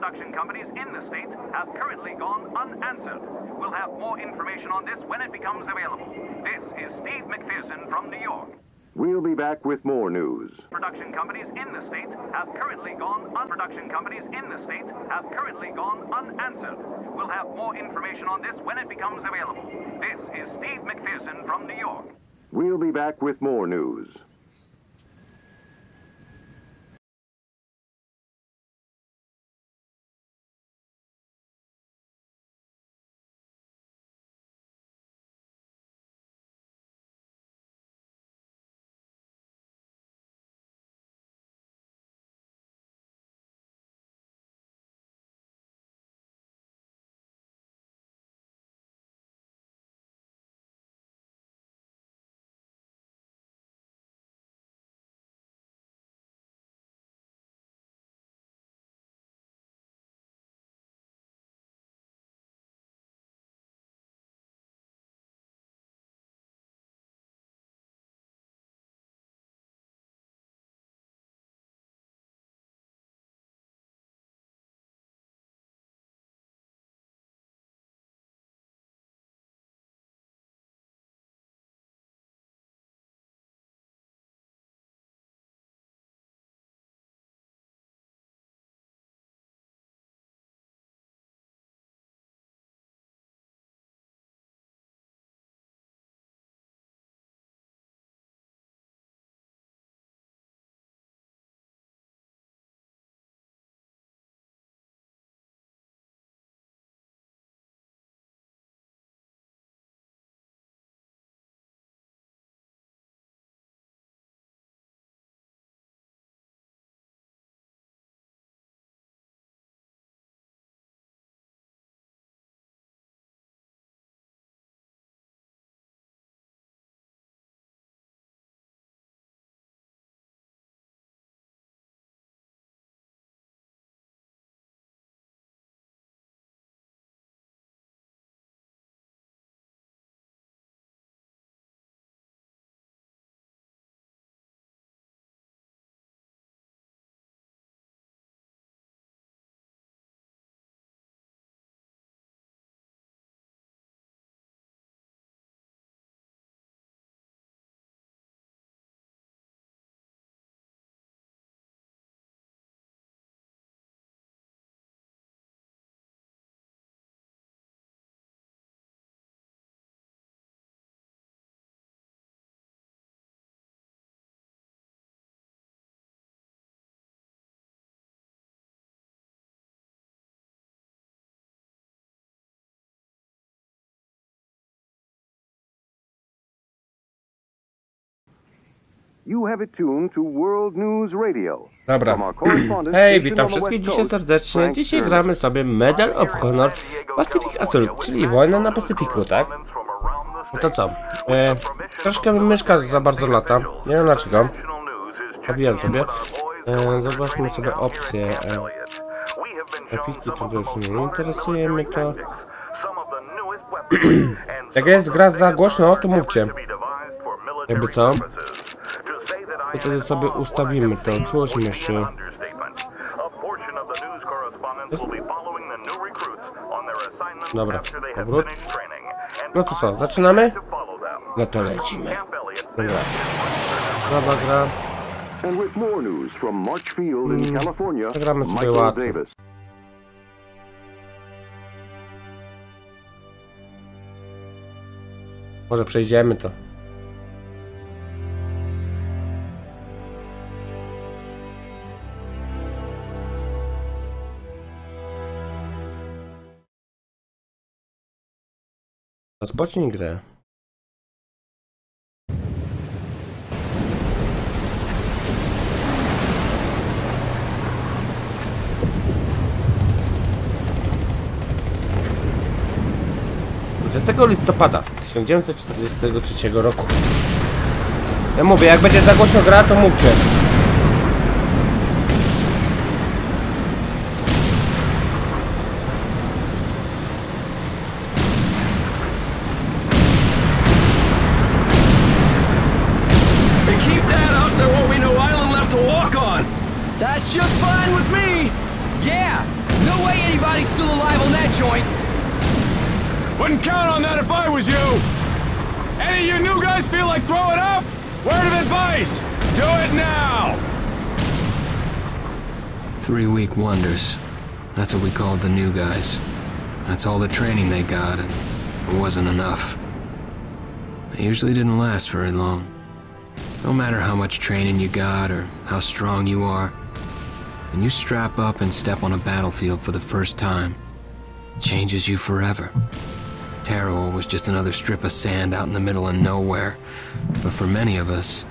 production companies in the States have currently gone unanswered. We'll have more information on this when it becomes available. This is Steve McPherson from New York. We'll be back with more news. Production companies in the States have currently gone unanswered. We'll have more information on this when it becomes available. This is Steve McPherson from New York. We'll be back with more news. You have it tuned to World News Radio. Dobra. Hej, witam wszystkich dzisiaj serdecznie. Dzisiaj gramy sobie Medal of Honor Pacyfiku, czyli wojna na Pacyfiku, tak? No to co? Troszkę mi myszka za bardzo lata. Nie wiem dlaczego. Zabijam sobie. Zobaczmy sobie opcje. Grafiki to już nie interesuje mnie to. Jak jest gra za głośno, to mówcie. Jakby co? I wtedy sobie ustawimy to, czułość myszy. Dobra, powrót. No to co, zaczynamy? No to lecimy. Dobra. Nowa gra. Zagramy sobie łatwo. Może przejdziemy to. Rozpocznij grę. Listopada 1943 roku. Ja mówię, jak będzie za głośno gra, to mówcie. That's just fine with me! Yeah! No way anybody's still alive on that joint. Wouldn't count on that if I was you. Any of you new guys feel like throwing up? Word of advice, do it now! 3-week wonders. That's what we called the new guys. That's all the training they got, and it wasn't enough. They usually didn't last very long. No matter how much training you got or how strong you are, when you strap up and step on a battlefield for the first time, it changes you forever. Terror was just another strip of sand out in the middle of nowhere, but for many of us,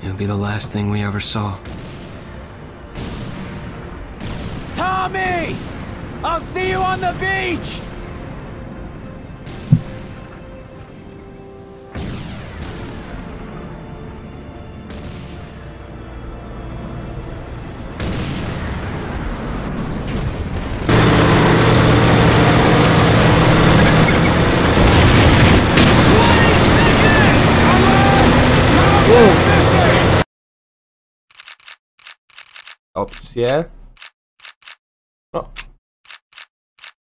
it would be the last thing we ever saw. Tommy! I'll see you on the beach! Opcje. O.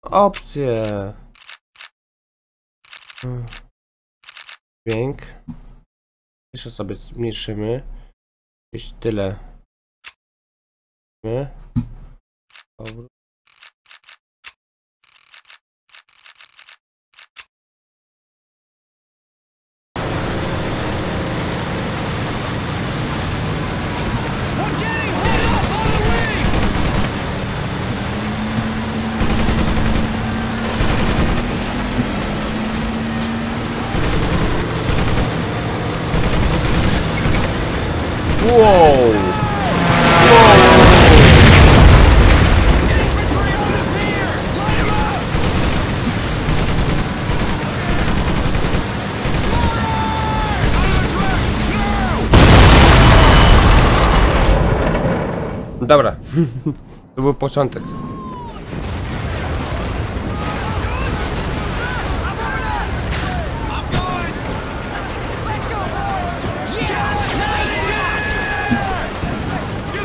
Opcje. Dźwięk. Jeszcze sobie zmniejszymy. Gdzieś tyle. Dobra. Wow! Dobra, to był początek.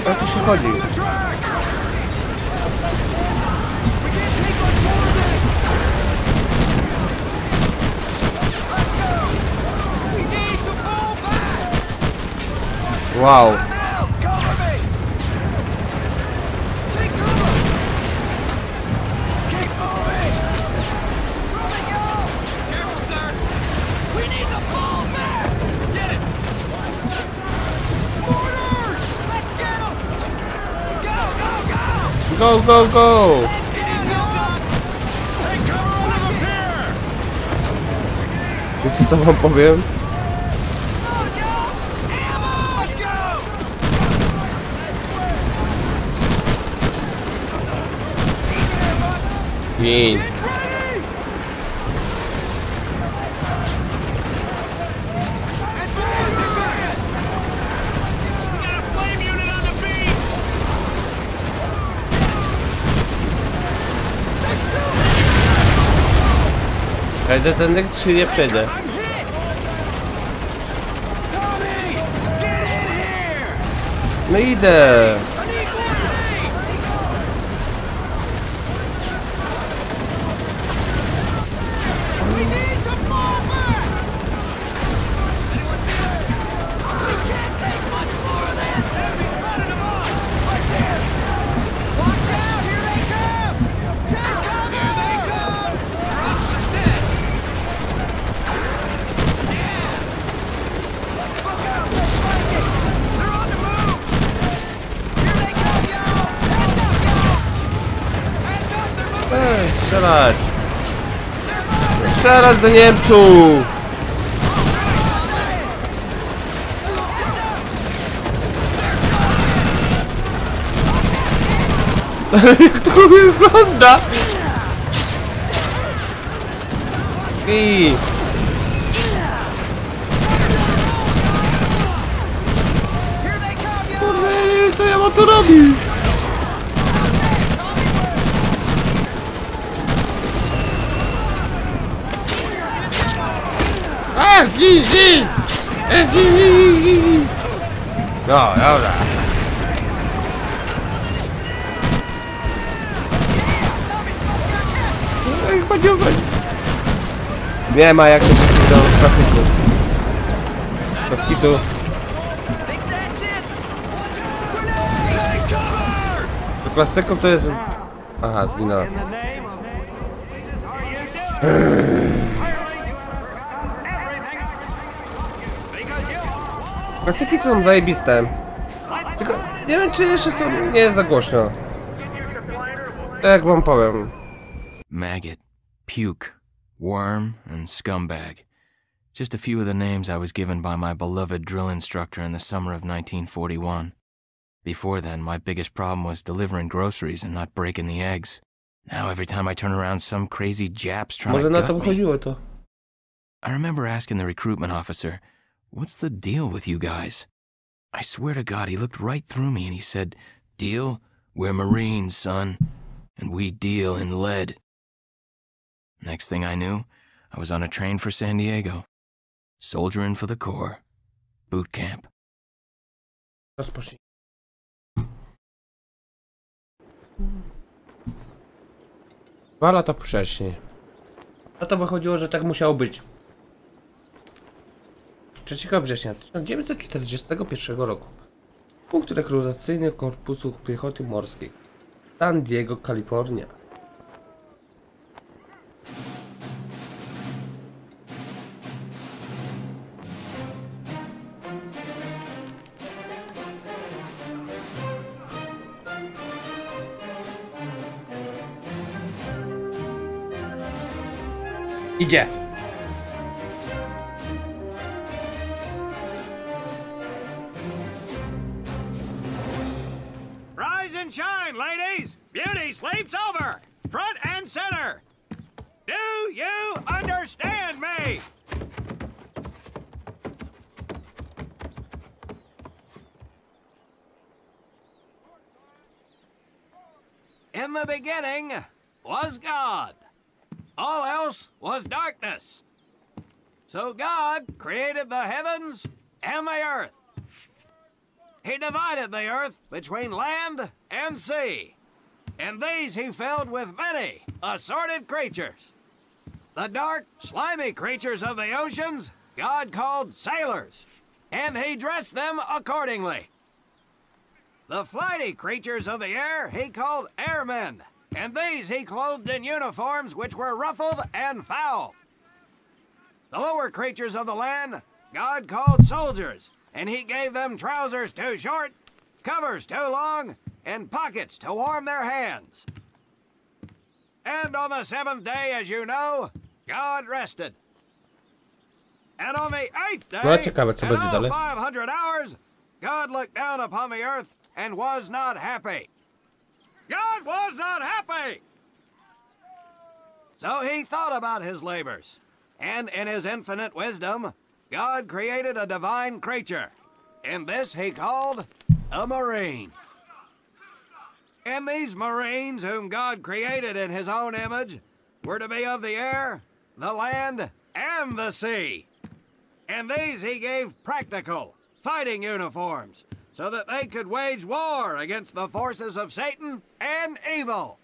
O co się chodzi? Wow. Go, go, go! Wiecie co wam powiem? Gin. Przejdę tędy, czy nie przejdę? No idę! Strzelać! Strzelać do Niemców! Jak to wygląda? I kurde, co ja mam tu robić? No, dobra. panią. Nie ma jak się wrócić do klasyku. Bez kitu. Do klasyku to jest... Aha, zginąłem. Klasyki są zajebiste. Tylko nie wiem, czy jeszcze są... Nie jest za głośno. Tak jak wam powiem. Maggot, puke, worm, and scumbag. Just a few of the names I was given by my beloved drill instructor in the summer of 1941. Before then, my biggest problem was delivering groceries and not breaking the eggs. Now every time I turn around, some crazy Jap's trying to gut me. I remember asking the recruitment officer, "What's the deal with you guys?" I swear to God, he looked right through me and he said, "Deal? We're Marines, son, and we deal in lead." Next thing I knew, I was on a train for San Diego. Soldiering for the Corps. Boot camp. Rozpocznij. Dwa lata wcześniej. A to by chodziło, że tak musiało być. 3 września 1941 roku. Punkt rekrutacyjny Korpusu Piechoty Morskiej. San Diego, Kalifornia. Idzie. Rise and shine, ladies! Beauty sleeps over! Front and center! Do you understand me? In the beginning was God. All else was darkness. So God created the heavens and the earth. He divided the earth between land and sea, and these he filled with many assorted creatures. The dark, slimy creatures of the oceans God called sailors, and he dressed them accordingly. The flighty creatures of the air he called airmen, and these he clothed in uniforms which were ruffled and foul. The lower creatures of the land God called soldiers, and he gave them trousers too short, covers too long, and pockets to warm their hands. And on the 7th day, as you know, God rested. And on the 8th day, in all 500 hours, God looked down upon the earth and was not happy. God was not happy! So he thought about his labors, and in his infinite wisdom, God created a divine creature, and this he called a Marine. And these Marines, whom God created in his own image, were to be of the air, the land, and the sea. And these he gave practical, fighting uniforms, so that they could wage war against the forces of Satan and evil.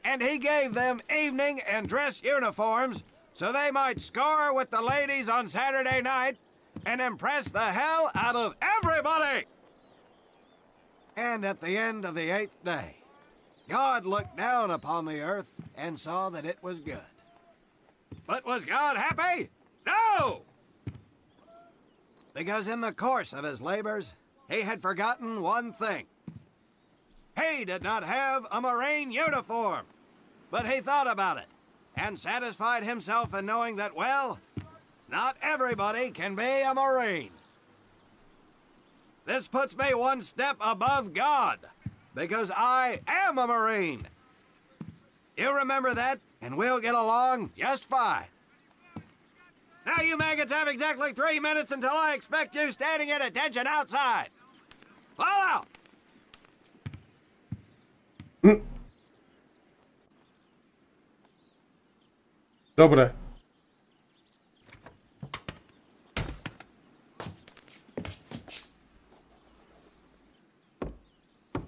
And he gave them evening and dress uniforms so they might score with the ladies on Saturday night and impress the hell out of everybody. And at the end of the 8th day, God looked down upon the earth and saw that it was good. But was God happy? No! Because in the course of his labors, he had forgotten one thing. He did not have a Marine uniform, but he thought about it and satisfied himself in knowing that, well, not everybody can be a Marine. This puts me one step above God, because I am a Marine. You remember that, and we'll get along just fine. Now you maggots have exactly 3 minutes until I expect you standing at attention outside. Fall out! Dobre.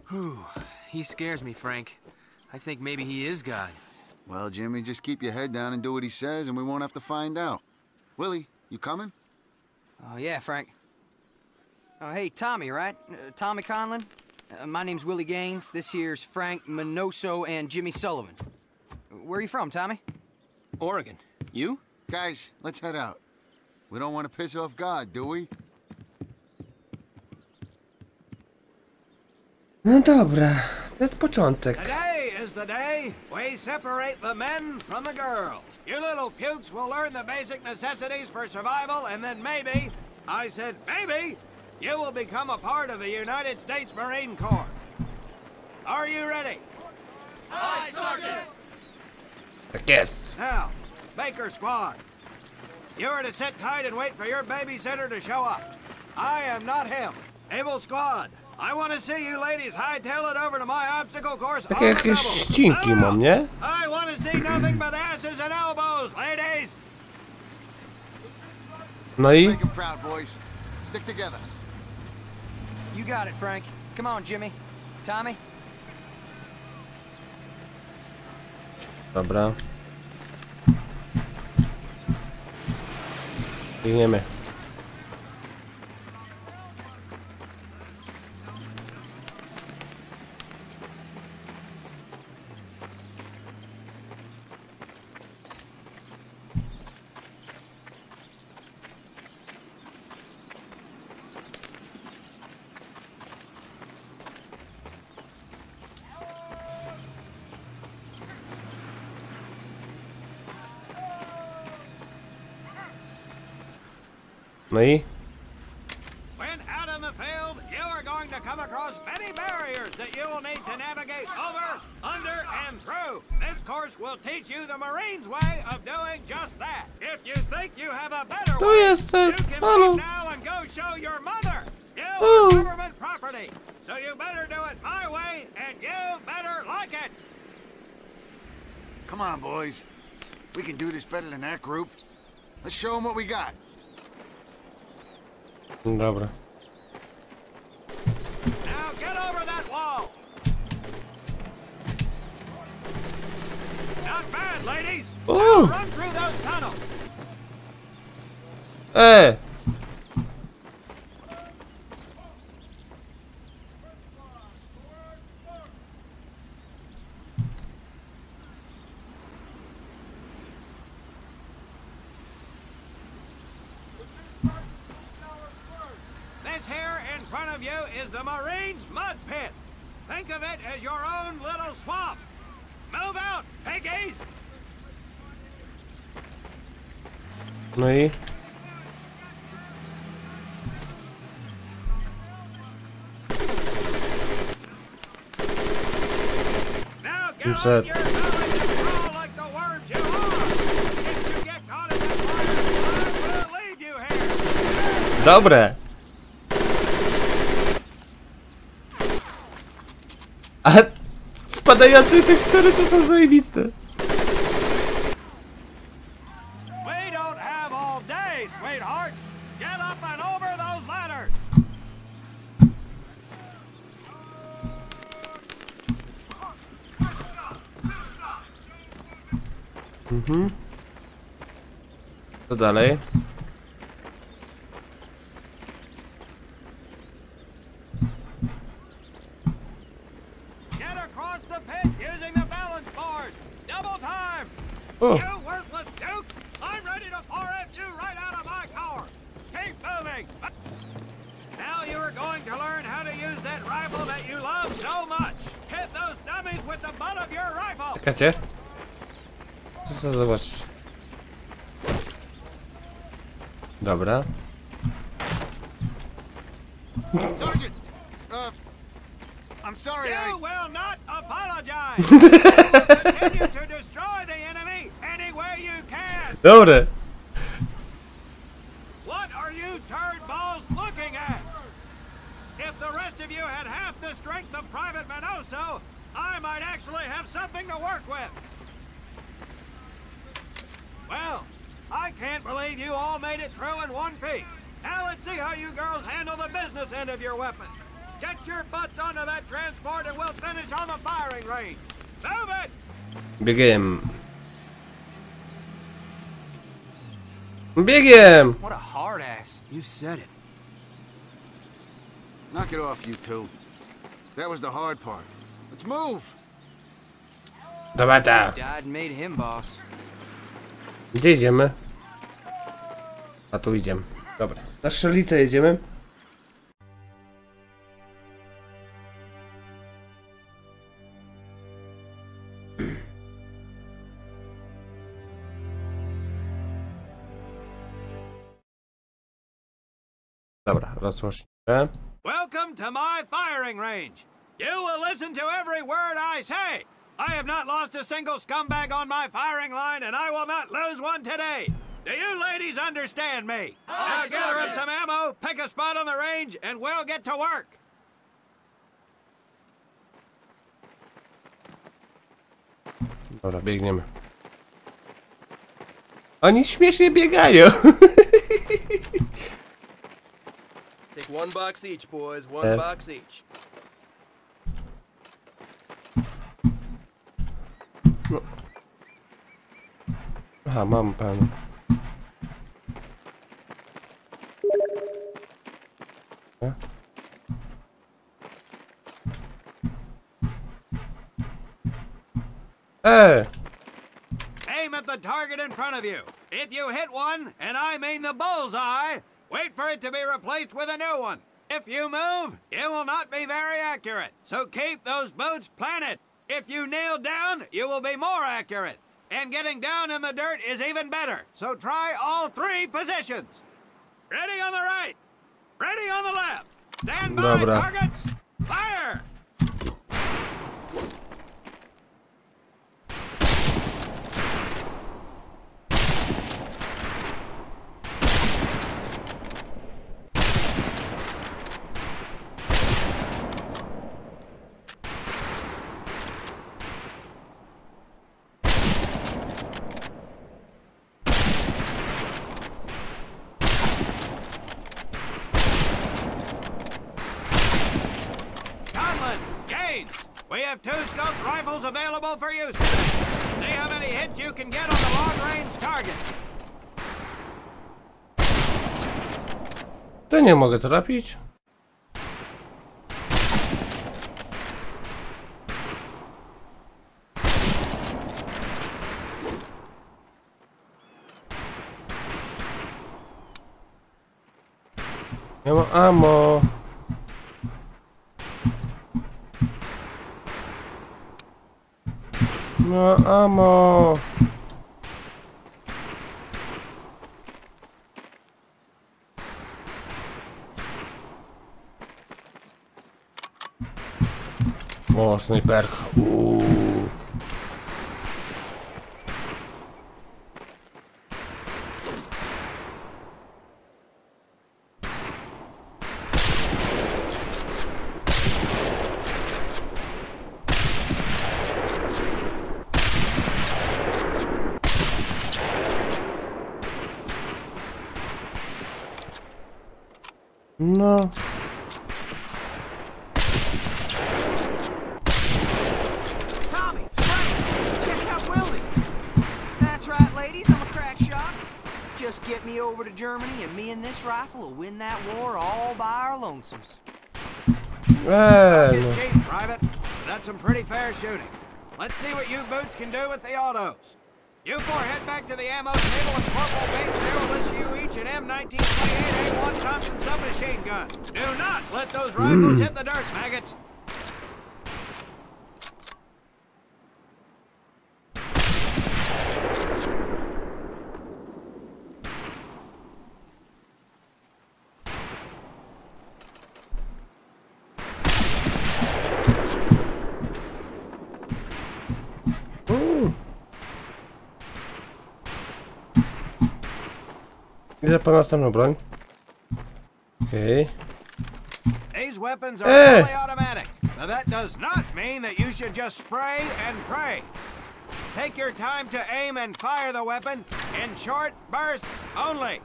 Whew. He scares me, Frank. I think maybe he is God. Well, Jimmy, just keep your head down and do what he says, and we won't have to find out. Willie, you coming? Oh, yeah, Frank. Oh, hey, Tommy, right? Tommy Conlon? My name's Willie Gaines. This here's Frank Minoso and Jimmy Sullivan. Where are you from, Tommy? Oregon. You? Guys, let's head out. We don't want to piss off God, do we? No dobra, to jest początek. Today is the day we separate the men from the girls. You little pukes will learn the basic necessities for survival, and then maybe, I said maybe, you will become a part of the United States Marine Corps. Are you ready? Aye, Sergeant! Tak jest. Now, Baker Squad. You are to sit tight and wait for your babysitter to show up. I am not him. Able Squad. I want to see you ladies hightail it over to my obstacle course Takie on the jakieś double. ścinki mam, nie? I want to see nothing but asses and elbows, ladies. No i? Make him proud, boys. Stick together. You got it, Frank. Come on, Jimmy. Tommy? Dobra. Biegniemy. No i? When out in the field, you are going to come across many barriers that you will need to navigate over, under, and through. This course will teach you the Marines' way of doing just that. If you think you have a better Tu way, jestem. you can Halo. leave now and go show your mother. You are government property, so you better do it my way, and you better like it. Come on, boys. We can do this better than that group. Let's show them what we got. Dobra. Now get over that wall. Not bad, ladies. Now Ooh. run through those tunnels. This here in front of you is the Marines' mud pit. Think of it as your own little swamp. Move out, piggies! No i? Now get Who's on your bellies and crawl like the worms you are. If you get caught in this fire, I will leave you here. Dobre. Ale spadające tekstury to są zajebiste. We don't have all day, sweethearts. Get up and over those ladders. Co dalej? Get across the pit using the balance board. Double time. O, You worthless duke! I'm ready to pour at you right out of my car! Keep moving! Now you are going to learn how to use that rifle that you love so much! Hit those dummies with the butt of your rifle! czekacie? Co chcę zobaczyć? Dobra. Sergeant! I'm sorry, You will not apologize! You will continue to destroy the enemy any way you can! Dobre. What are you turd balls looking at? If the rest of you had half the strength of Private Minoso, I might actually have something to work with. Well, I can't believe you all made it through in one piece. Now let's see how you girls handle the business end of your weapon. Get your butts onto that transport and we'll finish on the firing range. Move it! Biegiem. Biegiem! What a hard ass. You said it. Knock it off, you two. That was the hard part. Let's move. Dobra, ta. Died and made him boss. Gdzie idziemy? A tu idziemy. Dobra. Na strzelnicę jedziemy. Dobra, rozłączcie. Welcome to my firing range. You will listen to every word I say. I have not lost a single scumbag on my firing line, and I will not lose one today. Do you ladies understand me? Now gather up some ammo, pick a spot on the range, and we'll get to work. Dobra, biegniemy. Oni śmiesznie biegają. Take one box each, boys. One box each. No. Aha, mam pan. Aim at the target in front of you. If you hit one, and I mean the bullseye, wait for it to be replaced with a new one. If you move, it will not be very accurate. So keep those boots planted. If you kneel down, you will be more accurate. And getting down in the dirt is even better. So try all three positions. Ready on the right. Ready on the left. Stand by, Dobra. targets. Fire! We have 2 scoped rifles available for use today. See how many hits you can get on the long-range target. To nie mogę trafić. Nie ma ammo. No, ammo. O, snajperka. No. Tommy, Frank, check out Willie. That's right, ladies. I'm a crack shot. Just get me over to Germany, and me and this rifle will win that war all by our lonesomes. Just cheap, Private. That's some pretty fair shooting. Let's see what you boots can do with the autos. You 4 head back to the ammo table and Corporal Bates there will issue each an M1928A1 Thompson submachine gun. Do not let those rifles hit the dirt, maggots. Idę po następną broń. Okej. These weapons are fully automatic. Now that does not mean that you should just spray and pray. Take your time to aim and fire the weapon in short bursts only.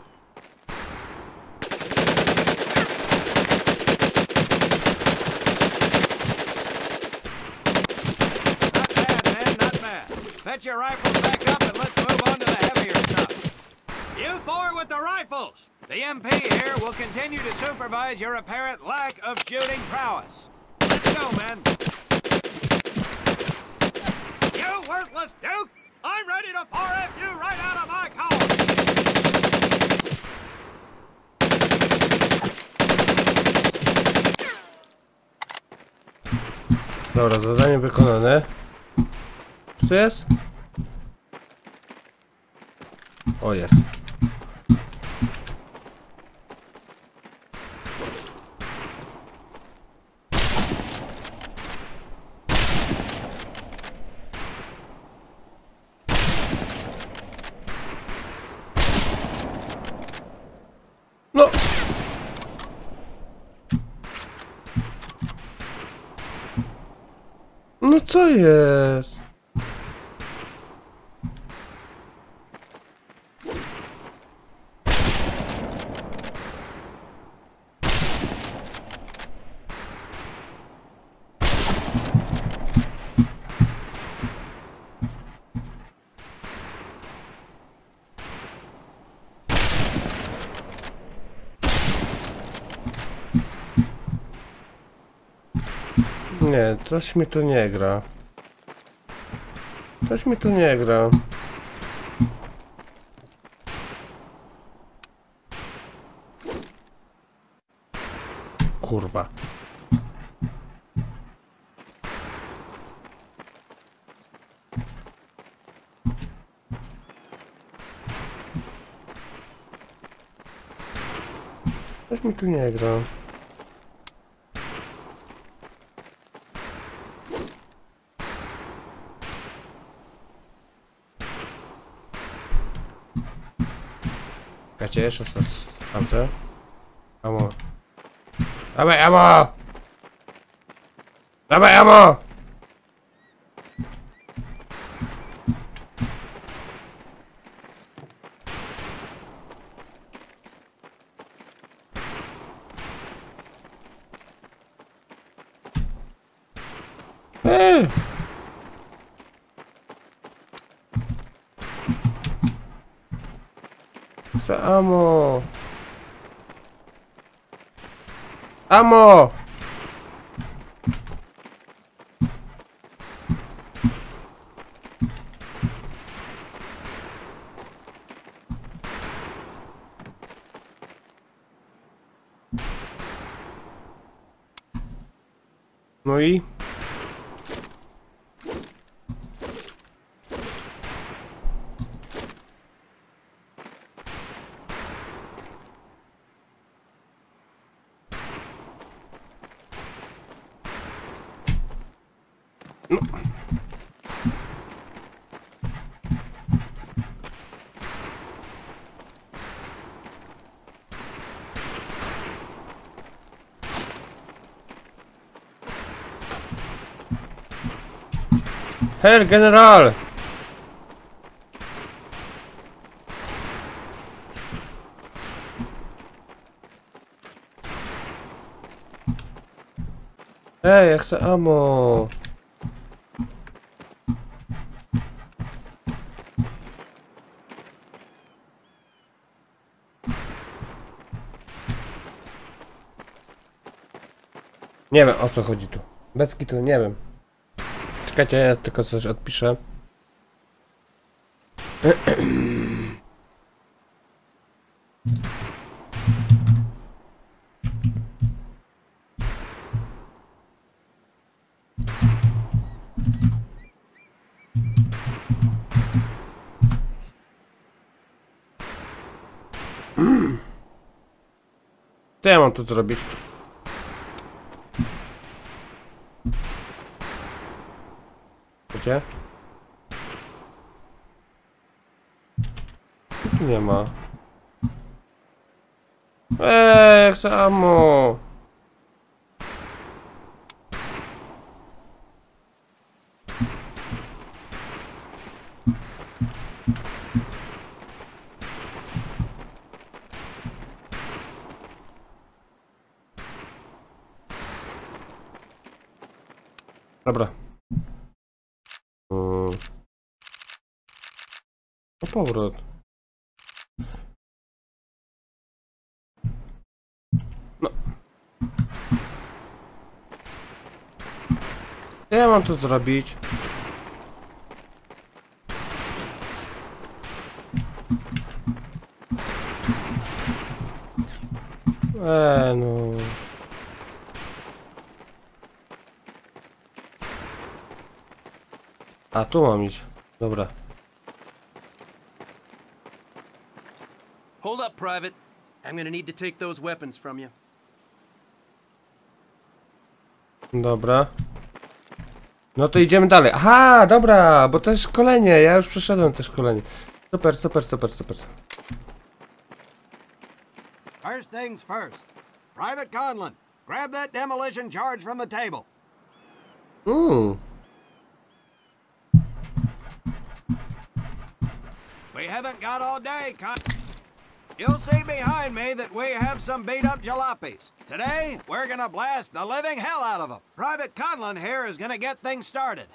Not bad, man, not bad. Fetch your rifles back up and let's move on to the heavier stuff. You four with the rifles! The MP here will continue to supervise your apparent lack of shooting prowess. Let's go, men. You worthless Duke! I'm ready to 4F you right out of my collar! Dobra, zadanie wykonane. Co to jest? O, jest. No! No co jest? Nie, coś mi tu nie gra. Coś mi tu nie gra. Kurwa. Coś mi tu nie gra. Czekajcie, jeszcze sprawdzę. Amo. Dawaj, amo! Dawaj, amo! Chcę amo! Amo! No i? No. Herr General! Ej, ja chcę ammo! Nie wiem, o co chodzi tu. Bez kitu, nie wiem. Czekajcie, ja tylko coś odpiszę. Co ja mam tu zrobić? Wiecie? Tu nie ma. Chcę ammo. Dobra. No powrót. Co ja mam tu zrobić? No. A tu mam iść. Dobra. Hold up, Private. I'm gonna need to take those weapons from you. Dobra. No to idziemy dalej. Aha, dobra, bo to jest szkolenie. Ja już przeszedłem to szkolenie. Super, super, super, super. First things first. Private Conlon, grab that demolition charge from the table. We haven't got all day, You'll see behind me that we have some beat-up jalopies. Today, we're gonna blast the living hell out of them. Private Conlon here is gonna get things started.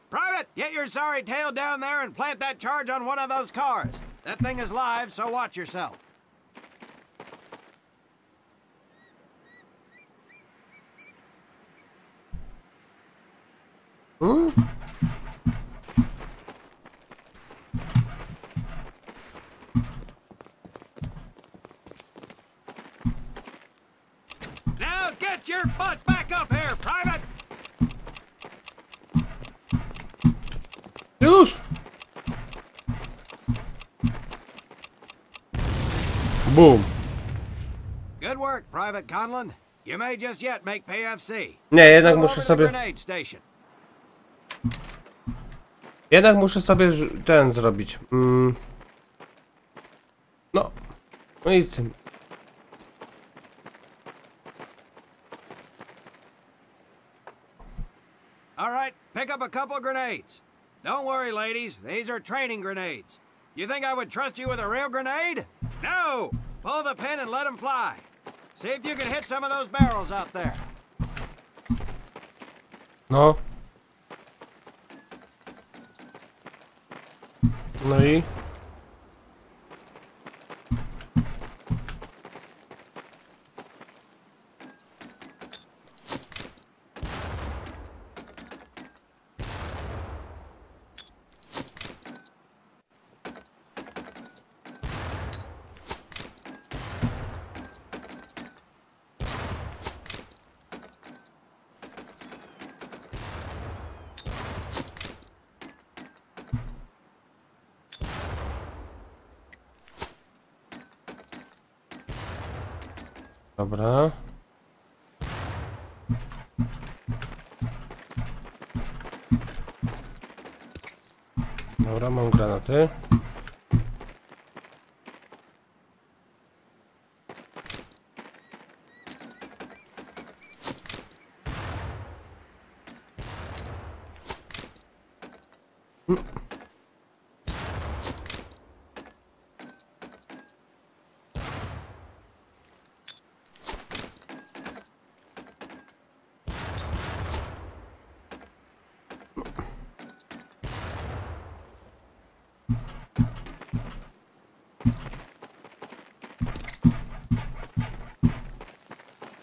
Private, get your sorry tail down there and plant that charge on one of those cars. That thing is live, so watch yourself. Now get your butt back up here, Private! Już! Boom! Good work, Private Conlon. You may just yet make PFC. Nie, jednak muszę sobie... Grenade station. Jednak muszę sobie ten zrobić. No. No i co? All right, pick up a couple grenades. Don't worry, ladies. These are training grenades. You think I would trust you with a real grenade? No! Pull the pin and let them fly. See if you can hit some of those barrels out there. No. No i? Dobra. Dobra, mam granaty.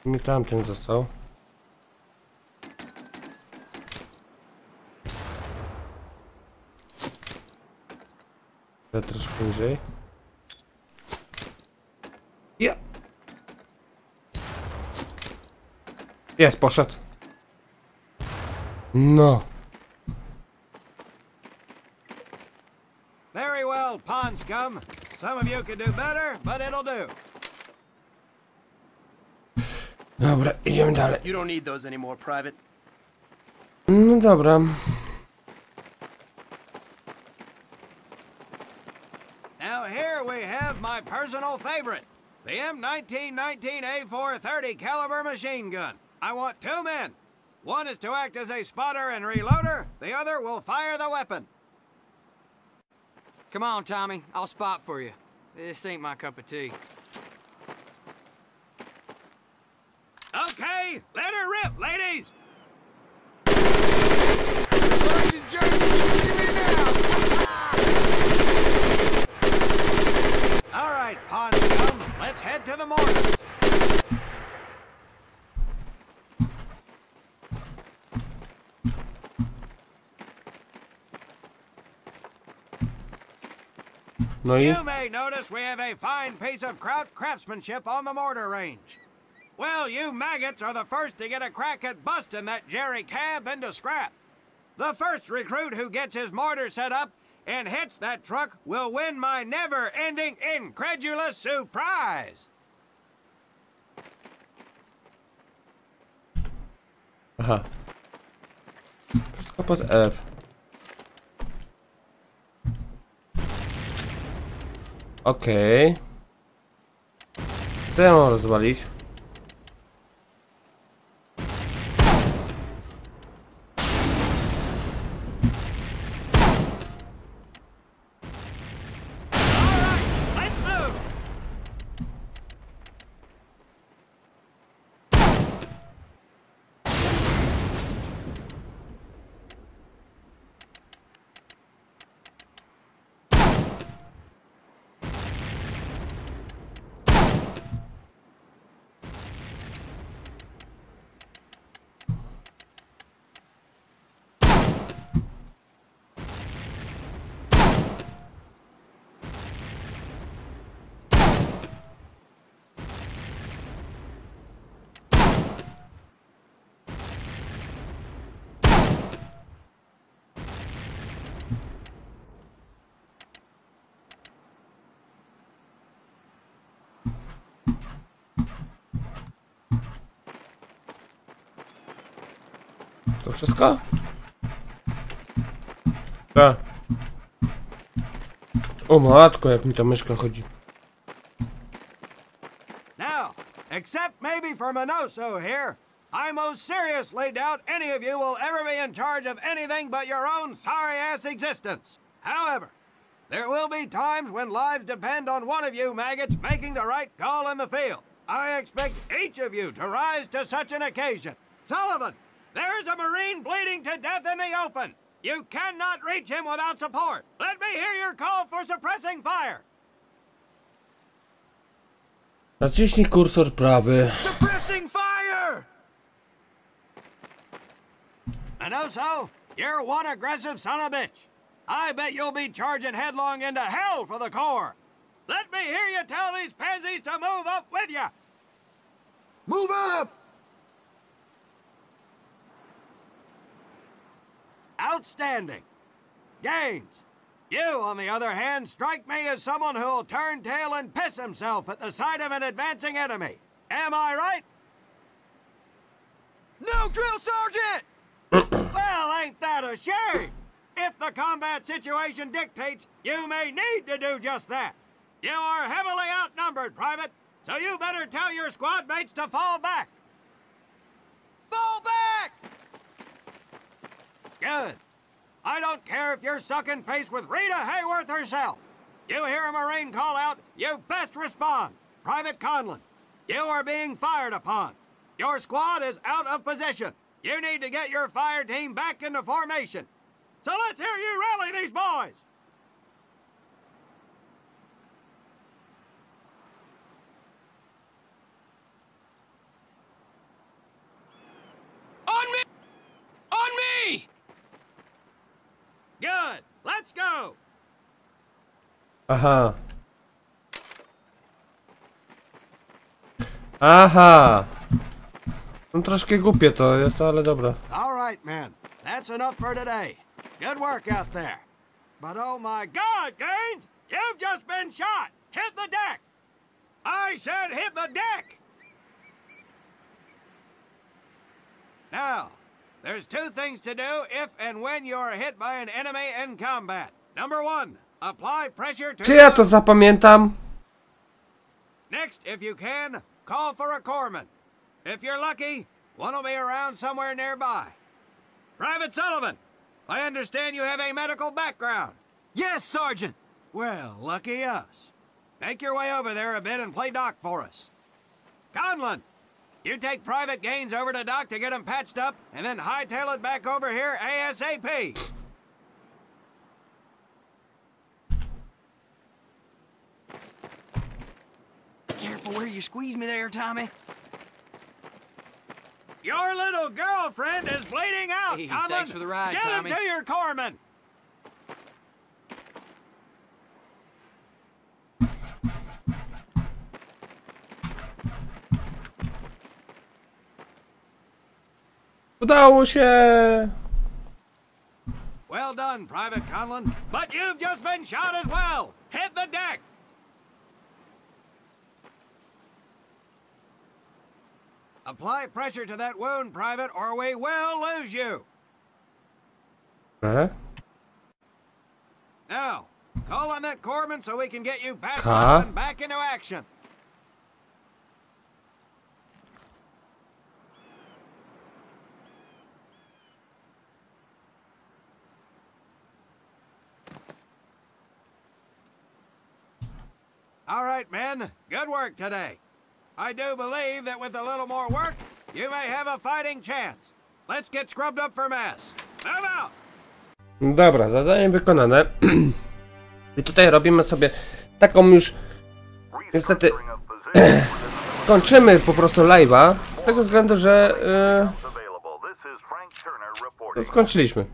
Mi tamten został. Ja troszkę niżej. Ja. Jest, poszedł. No. Very well, pond scum. Some of you could do better, but it'll do. Dobra, idziemy dalej. You don't need those anymore, Private. No dobra. Now here we have my personal favorite, the M1919A4 30 caliber machine gun. I want two men. One is to act as a spotter and reloader. The other will fire the weapon. Come on, Tommy. I'll spot for you. This ain't my cup of tea. Okay, let her rip, ladies! All right, pond scum, let's head to the mortars. No i? You may notice we have a fine piece of craftsmanship on the mortar range. Well, you maggots are the first to get a crack at busting that jerry cab into scrap. The first recruit who gets his mortar set up and hits that truck will win my never-ending incredulous surprise. Aha. Wszystko pod F. Okej. Co ja mam rozwalić? To wszystko? Tak. O matko, jak mi ta myszka chodzi. Now, except maybe for Minoso here, I most seriously doubt any of you will ever be in charge of anything but your own sorry-ass existence. However, there will be times when lives depend on one of you maggots making the right call in the field. I expect each of you to rise to such an occasion. Sullivan, there's a Marine bleeding to death in the open. You cannot reach him without support. Let me hear your call for suppressing fire. Naciśnij kursor prawy. Suppressing fire! Minoso, you're one aggressive son of a bitch. I bet you'll be charging headlong into hell for the Corps. Let me hear you tell these pansies to move up with you. Move up! Outstanding. Gaines, you, on the other hand, strike me as someone who'll turn tail and piss himself at the sight of an advancing enemy. Am I right? No, Drill Sergeant! Well, ain't that a shame? If the combat situation dictates, you may need to do just that. You are heavily outnumbered, Private, so you better tell your squad mates to fall back. Fall back! Good. I don't care if you're sucking face with Rita Hayworth herself. You hear a Marine call out, you best respond. Private Conlon, you are being fired upon. Your squad is out of position. You need to get your fire team back into formation. So let's hear you rally these boys. On me! On me! Good. Let's go. Aha. Aha. No troszkę głupie to jest, ale dobra. All right, men. That's enough for today. Good work out there. But oh my God, Gaines! You've just been shot! Hit the deck! I said hit the deck! Now, there's two things to do if and when you are hit by an enemy in combat. Number one, apply pressure to... Czy ja to zapamiętam? Next, if you can, call for a corpsman. If you're lucky, one will be around somewhere nearby. Private Sullivan, I understand you have a medical background. Yes, Sergeant. Well, lucky us. Make your way over there a bit and play doc for us. Conlon, you take Private Gaines over to doc to get him patched up, and then hightail it back over here ASAP. Careful where you squeeze me there, Tommy. Your little girlfriend is bleeding out, Hey, Conlon. thanks for the ride, Get Tommy. it to your corpsman. Udało się! Well done, Private Conlon, but you've just been shot as well. Hit the deck. Apply pressure to that wound, Private, or we will lose you. Now, call on that corpsman so we can get you patched up and back into action. All right, men. Good work today. I do believe that with a little more work, you may have a fighting chance. Let's get scrubbed up for mass. Move out! Dobra, zadanie wykonane. I tutaj robimy sobie taką już... Niestety... kończymy po prostu live'a. Z tego względu, że... skończyliśmy.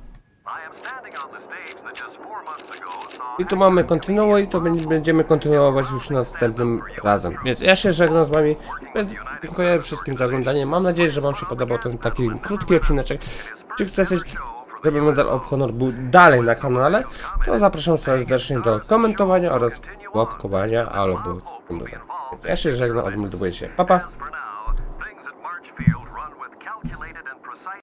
I tu mamy kontynuuj, to będziemy kontynuować już następnym razem. Więc ja się żegnam z wami. Dziękuję wszystkim za oglądanie. Mam nadzieję, że wam się podobał ten taki krótki odcineczek. Czy chcecie, żeby Medal of Honor był dalej na kanale, to zapraszam serdecznie do komentowania oraz łapkowania albo... Więc ja się żegnam, odmeldowuję się. Pa, pa!